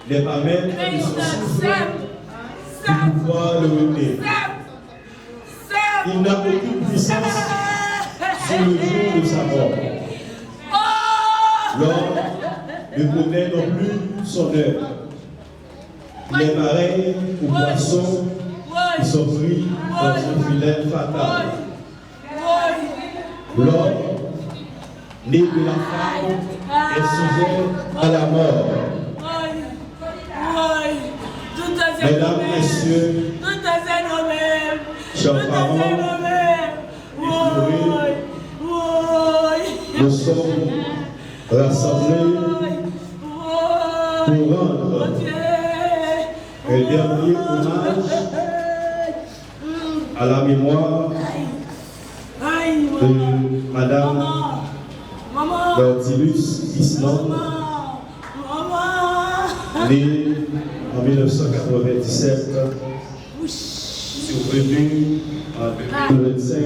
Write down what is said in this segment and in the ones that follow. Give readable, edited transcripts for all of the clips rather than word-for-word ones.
les mamelles de son souffle pour pouvoir le retenir. Il n'a aucune puissance sur le jour de sa mort. L'homme ne connaît non plus son heure. Il est pareil aux poissons qui sont pris dans un filet fatal. L'homme, né de la femme, est sujet à la mort. Mesdames, messieurs, chers parents, nous sommes rassemblés pour rendre un dernier hommage à la mémoire de Madame Nautilus Island, née en 1997, survenue en 2025,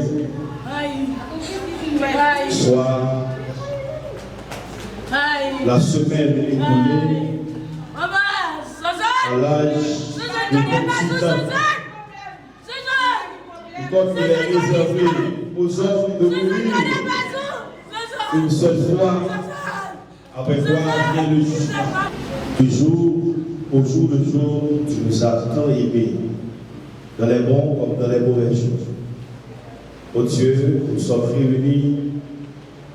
soit la semaine écoulée à l'âge de 28 ans. Comme il est réservé aux hommes de mourir une seule fois, après quoi vient le jugement. Du jour au jour le jour, tu nous as tant aimés, dans les bons comme dans les mauvais jours. Ô Dieu, nous sommes réunis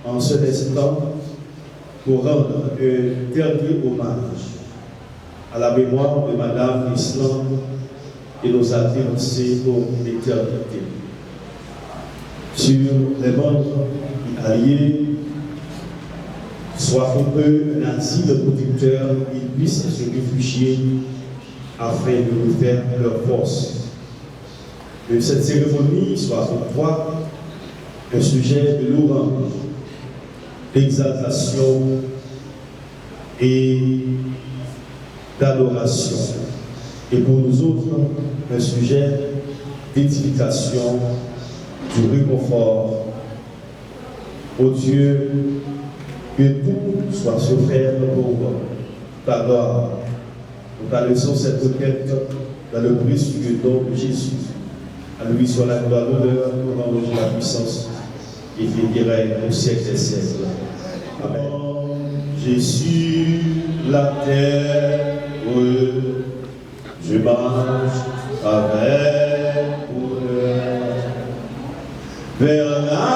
en cet instant pour rendre un dernier hommage à la mémoire de Madame Island et nos adversaires pour l'éternité. Sur les bancs alliés, soit pour eux un asile protecteur, ils puissent se réfugier afin de nous faire leur force. Que cette cérémonie soit pour toi un sujet de louange, d'exaltation et d'adoration. Et pour nous autres, un sujet d'édification, du réconfort. Ô Dieu, que tout soit souffert pour ta gloire. Nous t'adressons cette requête dans le précieux nom de Jésus. À lui soit la gloire, l'honneur, l'honneur, la puissance, et qui règne au siècle des siècles. Amen. Jésus, la terre, je marche avec bonheur vers la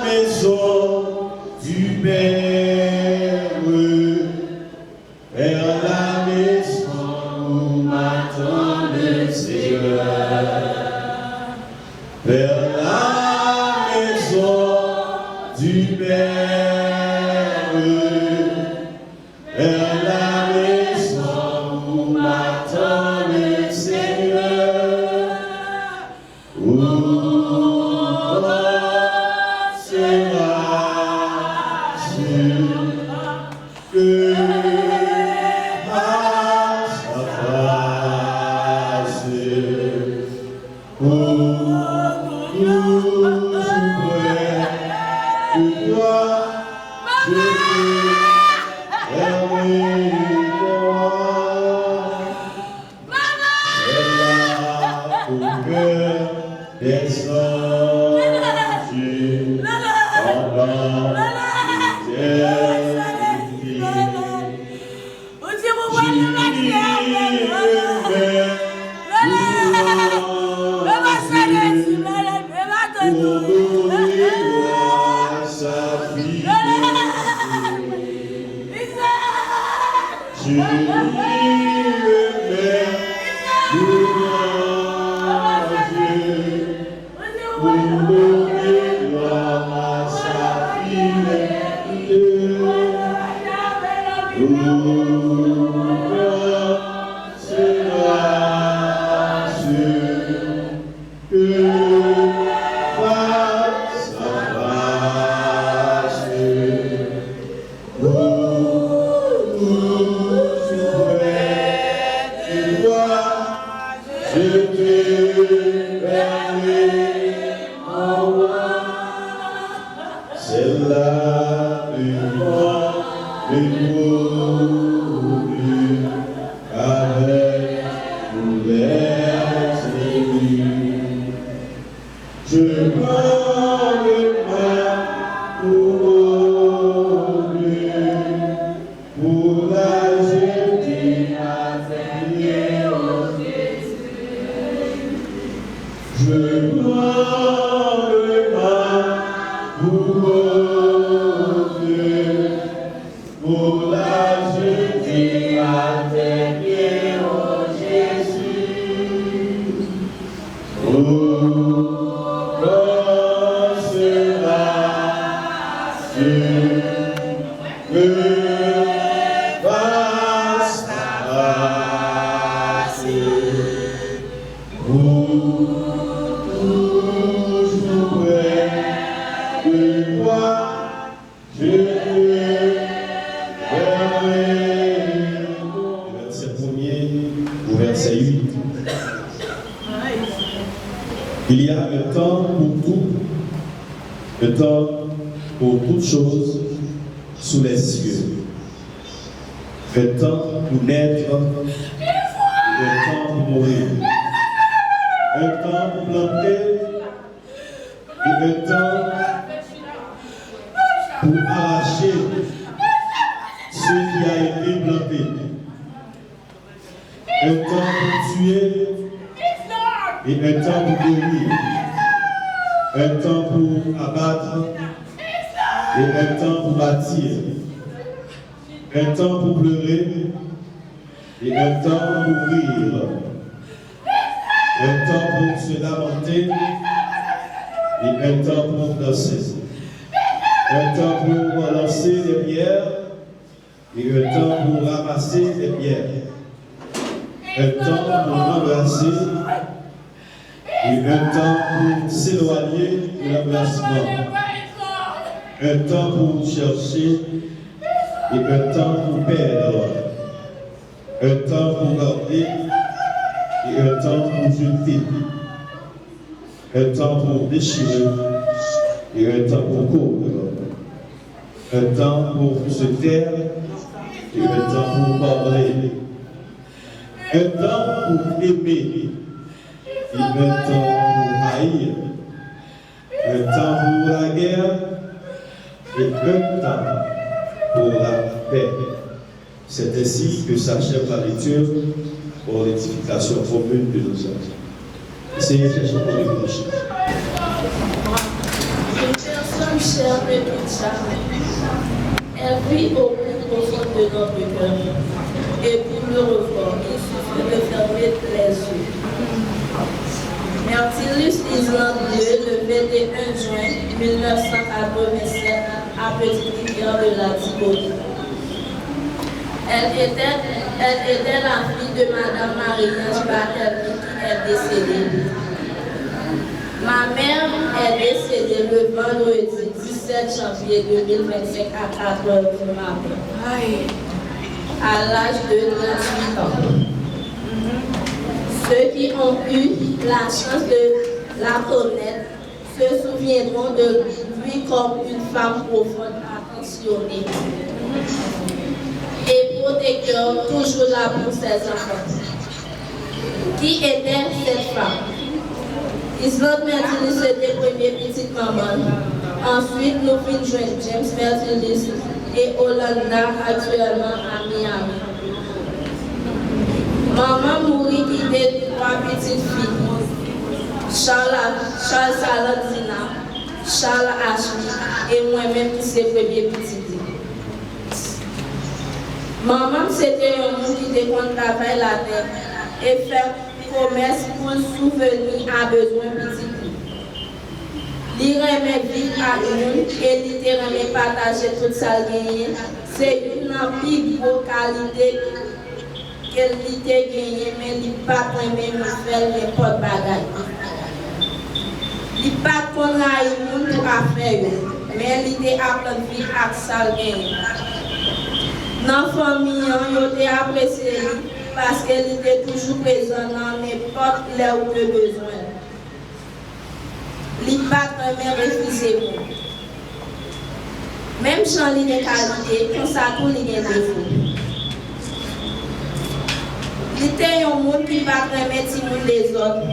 maison du Père, vers la maison où m'attend le Seigneur, vers la maison du Père, vers la maison où m'attend le Seigneur, où pour la jeter à tes pieds, ô Jésus. Je gloire pour Dieu, pour la jeter à tes pieds, ô Jésus. Oh, quand sera ce que il y a un temps pour tout, un temps pour toutes choses sous les cieux. Un temps pour naître et un temps pour mourir. Un temps pour planter et un temps pour arracher ce qui a été planté. Un temps pour tuer et un temps pour guérir, un temps pour abattre et un temps pour bâtir, un temps pour pleurer et un temps pour rire, un temps pour se lamenter et un temps pour danser, un temps pour lancer des pierres et un temps pour ramasser des pierres, un temps pour embrasser et un temps pour s'éloigner de l'emplacement, un temps pour chercher et un temps pour perdre, un temps pour garder et un temps pour jeter, un temps pour déchirer et un temps pour coudre, un temps pour se taire et un temps pour parler, un temps pour aimer et un temps pour haïr, un temps pour la guerre et un temps pour la paix. C'est ainsi que s'achève la lecture pour l'édification commune de nos âmes. Seigneur, cherchons pour les péchés. Une personne chère de toute jamais. Elle vit au plus profond de notre cœur. Et pour le revoir, il suffit de fermer les yeux. Martyrs Island 2, le 21 juin 1987, à Petite-Rivière de la Tibonite. Elle était la fille de Madame Marie-Ange Barthélemy qui est décédée. Ma mère est décédée le vendredi 17 janvier 2025 à 4 h du matin, à l'âge de 38 ans. Ceux qui ont eu la chance de la connaître se souviendront de lui comme une femme profonde, attentionnée et protecteur, toujours là pour ses enfants. Qui était cette femme? Island Mertilis était première petite maman. Ensuite, nous finissons joindre James Mertilis et Olanda actuellement à Miami. Maman mourit quittée 3 petites filles. Charles Salandina, Charles Ashley et moi-même qui sommes premiers petites. Maman, c'était un monde qui était qu'on travaille la terre et faire commerce pour souvenir à besoin petit. Il remet vite à nous et il remet partager toute sa gagne. C'est une plus grosse qualité qu'elle était gagnée, mais il n'a pas même faire n'importe bagaille. Il n'a pas qu'on a eu pour faire, mais il était appris à sa gagne. Dans la famille, il était apprécié parce qu'elle était toujours présente dans n'importe là où il a besoin. Il n'a pas même refusé. Même si il a des qualités, comme ça, tout il a des défauts. Il était un monde qui ne va pas remettre les autres,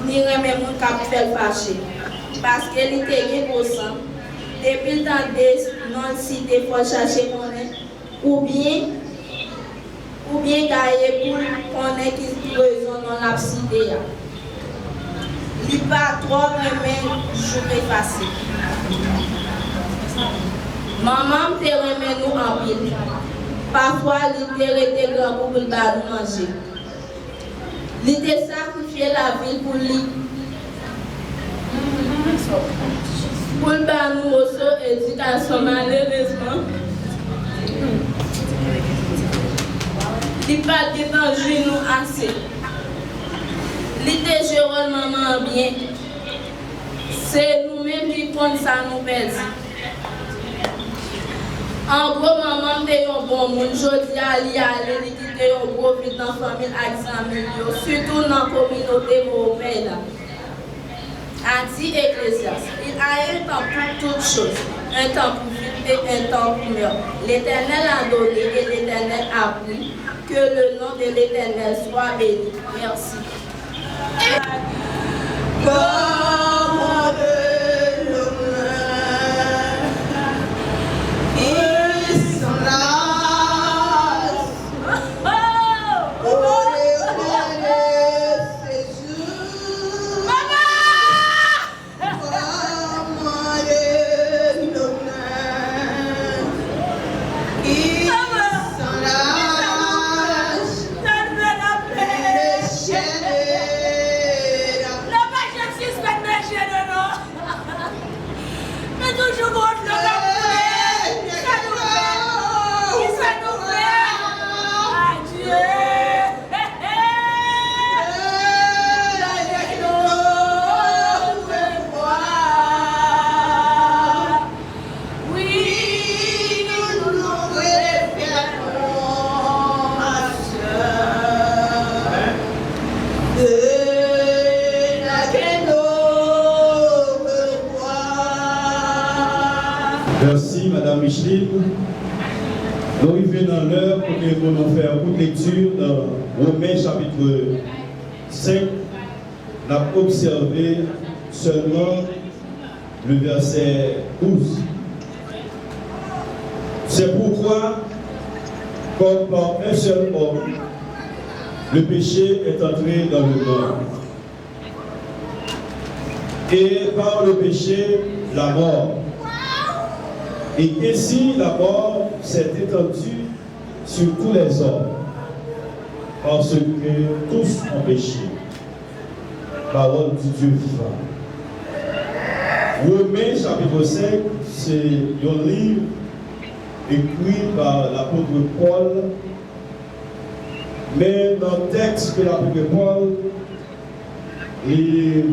ni remettre les gens qui fait fâcher. Parce qu'il était beau sang, depuis le temps de non cité pour chercher connaître, ou bien gagner pour connaître qui raison dans la cité. Il n'est pas trop remet jouer facile. Maman te remet nous en pile. Parfois, il était grand pour le manger. Il était sacrifié la ville pour lui. Pour le bar nous aussi, éducation malheureusement. Il n'a pas de danger nous assez. Il était géré maman bien. C'est nous-mêmes qui comptons ça nous perdre. En gros, maman était un bon monde. Je dis à lui aller, il était un gros vide dans la famille examen, surtout dans la communauté européenne. Anti-ecclésiaste. Il a un temps pour toutes choses. Un temps pour vivre et un temps pour mourir. L'Éternel a donné et l'Éternel a pris. Que le nom de l'Éternel soit béni. Merci. Merci, Madame Micheline. Nous arrivons dans l'heure pour que nous fassions une lecture dans Romains chapitre 5. Nous avons observé seulement le verset 12. C'est pourquoi, comme par un seul homme, le péché est entré dans le monde. Et par le péché, la mort. Et ainsi, la mort s'est étendue sur tous les hommes, parce que tous ont péché. Parole du Dieu vivant. Romains chapitre 5, c'est un livre écrit par l'apôtre Paul, mais dans le texte que l'apôtre Paul est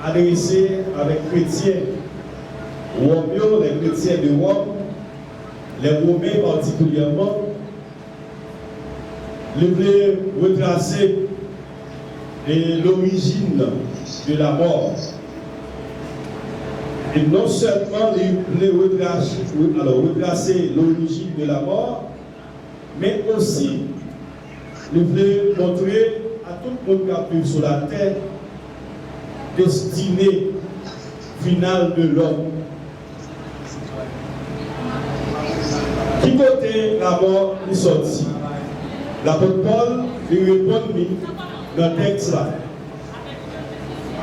adressé avec chrétiens. Romains, les chrétiens de Rome, les Romains particulièrement, ils voulaient retracer l'origine de la mort. Et non seulement ils voulaient retracer l'origine de la mort, mais aussi ils voulaient montrer à tout le monde qui vit sur la terre destinée finale de l'homme. Qui côté la mort est sortie? L'apôtre Paul lui répond dans le texte là.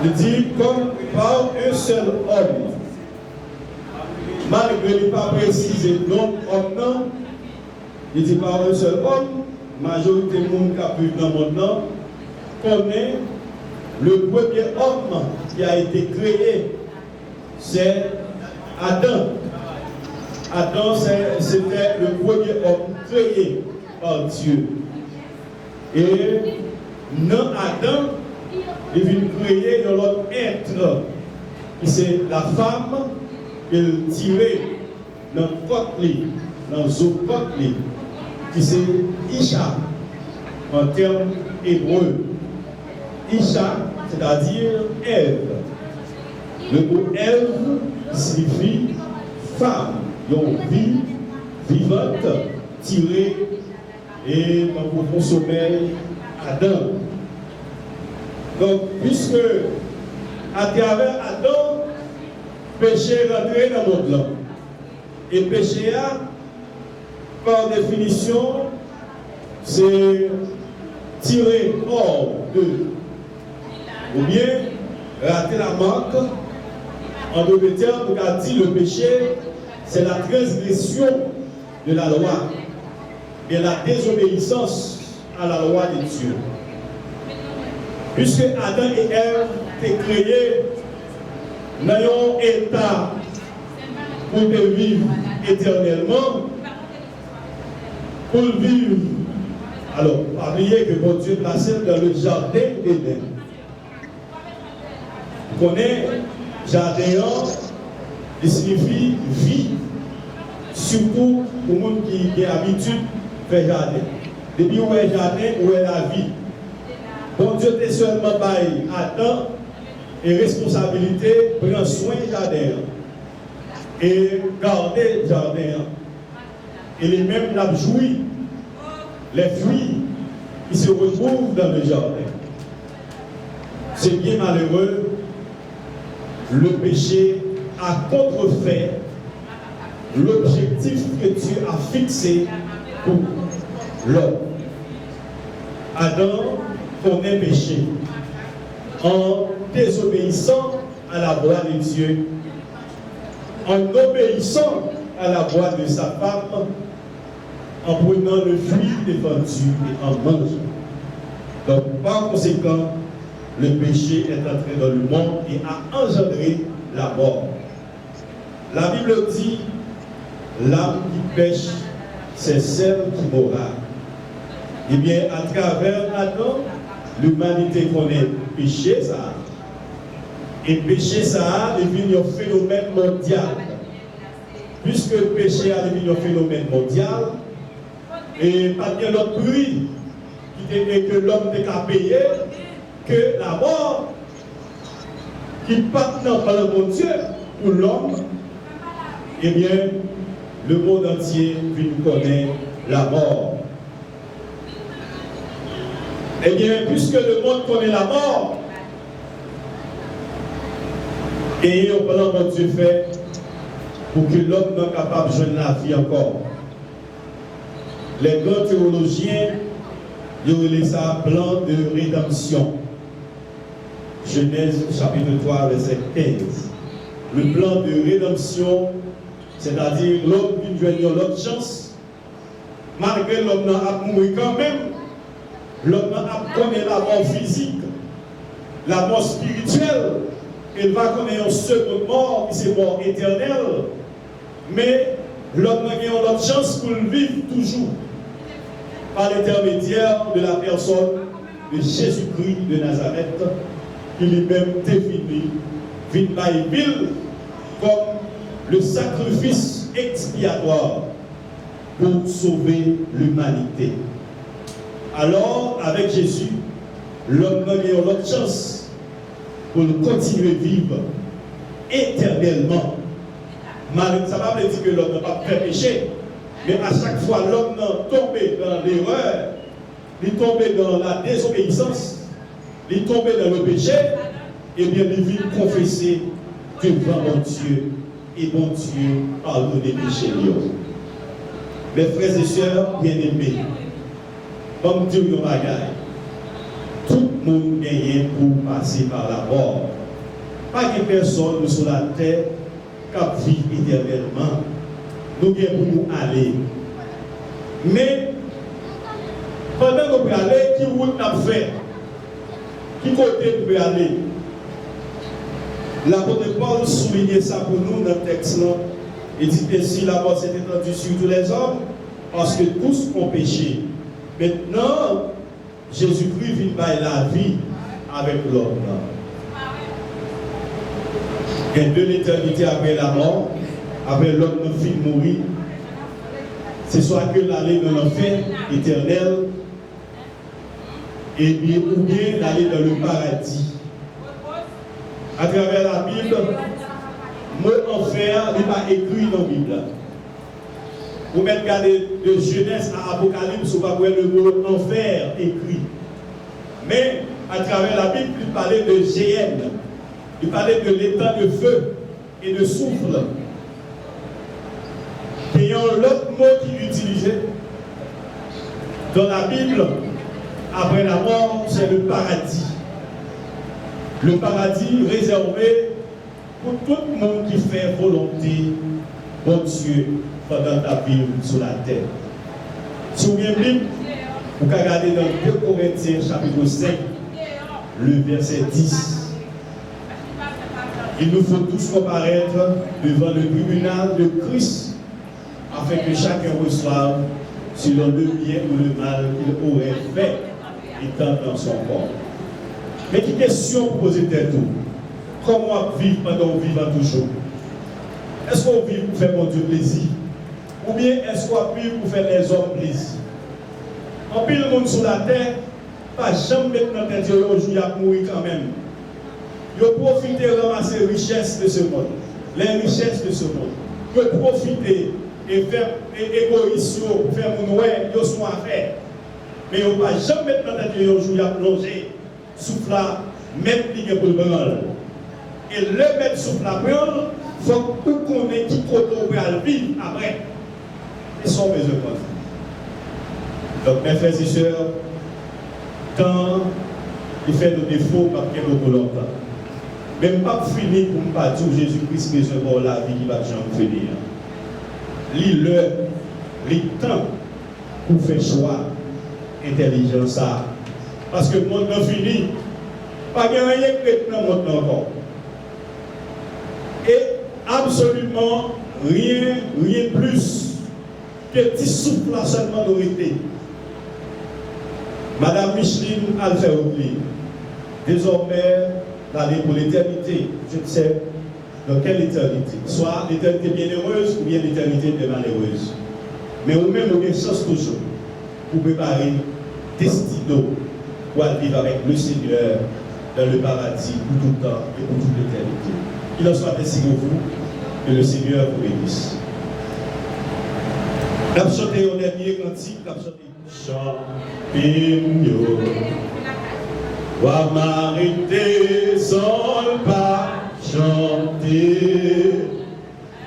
Il dit comme par un seul homme, malgré ne pas préciser non homme non, il dit par un seul homme, majorité de monde qui vit dans le monde connaît le premier homme qui a été créé, c'est Adam. Adam, c'était le premier homme créé par Dieu. Et non Adam, il vient créer un autre être. C'est la femme qu'il tirait dans le côte, dans le côte, qui c'est Isha, en termes hébreux. Isha, c'est-à-dire Ève. Le mot Ève signifie femme. Donc, vie vivante, tirée et dans le profond sommeil, Adam. Donc, puisque à travers Adam, péché est rentré dans notre monde. Et péché, par définition, c'est tirer hors de, ou bien rater la marque. En d'autres termes, on a dit le péché, c'est la transgression de la loi et la désobéissance à la loi de Dieu. Puisque Adam et Ève étaient créés dans un état pour vivre éternellement, pour vivre. Alors, pas oublier que bon Dieu placé dans le jardin d'Éden. Vous connaissez, jardin, il signifie vie. Surtout pour les gens qui ont l'habitude de faire jardin. Depuis où est jardin, où est la vie. Bon Dieu t'est seulement baillé Adam et responsabilité, prendre soin du jardin et garder le jardin. Et les mêmes n'a joui les fruits qui se retrouvent dans le jardin. C'est bien malheureux, le péché a contrefait l'objectif que Dieu a fixé pour l'homme. Adam connaît péché en désobéissant à la voix de Dieu, en obéissant à la voix de sa femme, en prenant le fruit défendu et en mangeant. Donc, par conséquent, le péché est entré dans le monde et a engendré la mort. La Bible dit, l'âme qui pêche, c'est celle qui mourra. Eh bien, à travers Adam, l'humanité connaît péché, ça. Et péché, ça, est devenu un phénomène mondial. Puisque le péché est devenu un phénomène mondial, et pas bien l'autre prix qui était que l'homme n'est qu'à payer, que la mort qui part dans le bon Dieu pour l'homme, eh bien, le monde entier connaît la mort. Eh bien, puisque le monde connaît la mort, et au plan que Dieu fait pour que l'homme soit capable de joindre la vie encore. Les grands théologiens, ils ont appelé ça plan de rédemption. Genèse chapitre 3, verset 15. Le plan de rédemption, c'est-à-dire l'homme qui joue l'autre chance, malgré l'homme a mouru quand même, l'homme a connu la mort physique, la mort spirituelle, il va connaître une seconde mort qui c'est mort éternelle, mais l'homme a une autre chance pour le vivre toujours par l'intermédiaire de la personne de Jésus-Christ de Nazareth, qui lui-même définit ville comme le sacrifice expiatoire pour sauver l'humanité. Alors, avec Jésus, l'homme a eu l'autre chance pour continuer à vivre éternellement. Ça ne veut pas dire que l'homme n'a pas fait péché, mais à chaque fois l'homme est tombé dans l'erreur, il est tombé dans la désobéissance, il est tombé dans le péché, et bien il vient confesser devant mon Dieu, et mon Dieu pardonne les péchés. Mes frères et sœurs bien-aimés, comme Dieu nous bagaille, tout le monde gagne pour passer par la mort. Pas de personne sur la terre qui vit éternellement. Nous gagnons pour nous aller. Mais pendant que nous pouvons aller, qui route nous fait? Qui côté nous pouvons aller? L'apôtre Paul soulignait ça pour nous dans le texte. Il dit ainsi la mort s'est étendue sur tous les hommes parce que tous ont péché. Maintenant, Jésus-Christ vient par la vie avec l'homme. Et de l'éternité après la mort, après l'homme ne finit de mourir, c'est soit que l'aller dans l'enfer éternel, et bien, ou bien d'aller dans le paradis. À travers la Bible, le mot enfer n'est pas écrit dans la Bible. Vous mettez regarder de Genèse à Apocalypse, vous voyez le mot enfer écrit. Mais à travers la Bible, il parlait de Géhenne. Il parlait de l'état de feu et de souffle. Il y a un autre mot qui est utilisé dans la Bible. Après la mort, c'est le paradis. Le paradis réservé pour tout le monde qui fait volonté, bon Dieu, pendant ta vie sur la terre. Si vous bien Bible, vous pouvez regarder dans 2 Corinthiens chapitre 5, le verset 10. Il nous faut tous comparaître devant le tribunal de Christ afin que chacun reçoive selon le bien ou le mal qu'il aurait fait étant dans son corps. Mais qui question pour poser tête tout? Comment vivre pendant qu'on vit toujours? Est-ce qu'on vit pour faire mon Dieu plaisir? Ou bien est-ce qu'on vit pour faire les hommes plaisir? En pile le monde sur la terre, pas jamais mettre dans tête aujourd'hui il a mourir quand même. Ils profitent de ramasser les richesses de ce monde. Les richesses de ce monde. Ils profitent et faire égoïsme pour faire mon ouais, ils sont à faire. Mais ils ne vont pas jamais mettre dans tête aujourd'hui il a plongé, souffle là, mettre ligue pour le branle. Et le mettre souffle là, il faut que nous connaissions qui côté on va vivre après. Et sont besoin de donc, mes frères et sœurs, quand il fait de défauts, pas qu'il y ait beaucoup longtemps. Même pas fini pour ne pas dire Jésus-Christ besoin de la vie qui va jamais finir. Le temps pour faire choix intelligent ça. Parce que le monde n'a fini. Pas rien que le monde encore. Et absolument rien plus que petit souffle là seulement d'orité. Madame Micheline a fait oublier. Désormais, d'aller pour l'éternité. Je ne sais dans quelle éternité. Soit l'éternité bienheureuse ou bien l'éternité de malheureuse. Mais vous-même, vous avez une chance toujours pour préparer destino pour vivre avec le Seigneur dans le paradis pour tout le temps et pour toute l'éternité. Il en soit ainsi pour vous, que le Seigneur vous bénisse. Nous avons chanté au dernier cantique, nous avons chanté Champignon. Va m'arrêter sans pas chanter,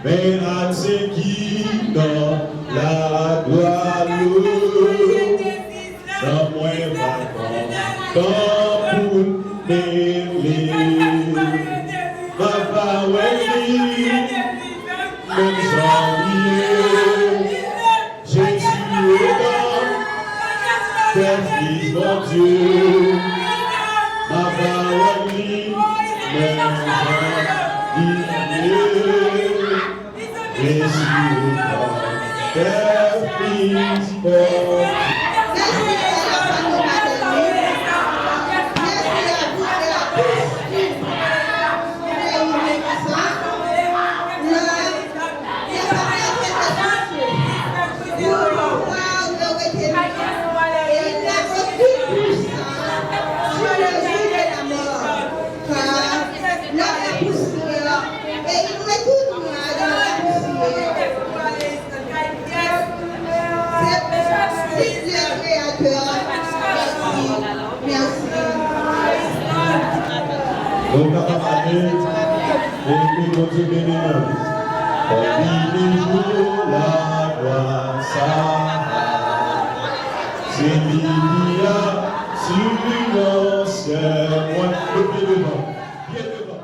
mais à ceux qui dans la Guadeloupe, dans moi va quand pour m'aimer, va pas même janvier, Jésus est dans, Père-Fils, mon Dieu. Ma parole, même Jésus, Père, Fils, donc, à parler, et puis, mon Dieu béni, la gloire, c'est lui qui a sur l'ancien, moi, le pied devant, pied devant.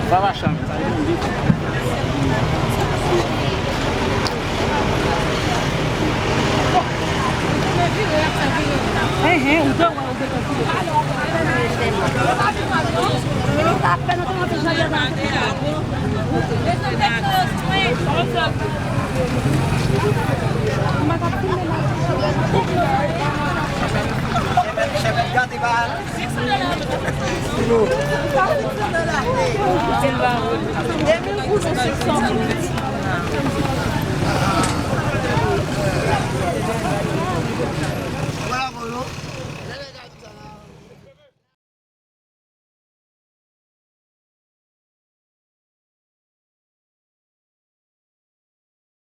Vai baixando. Voilà, bonjour.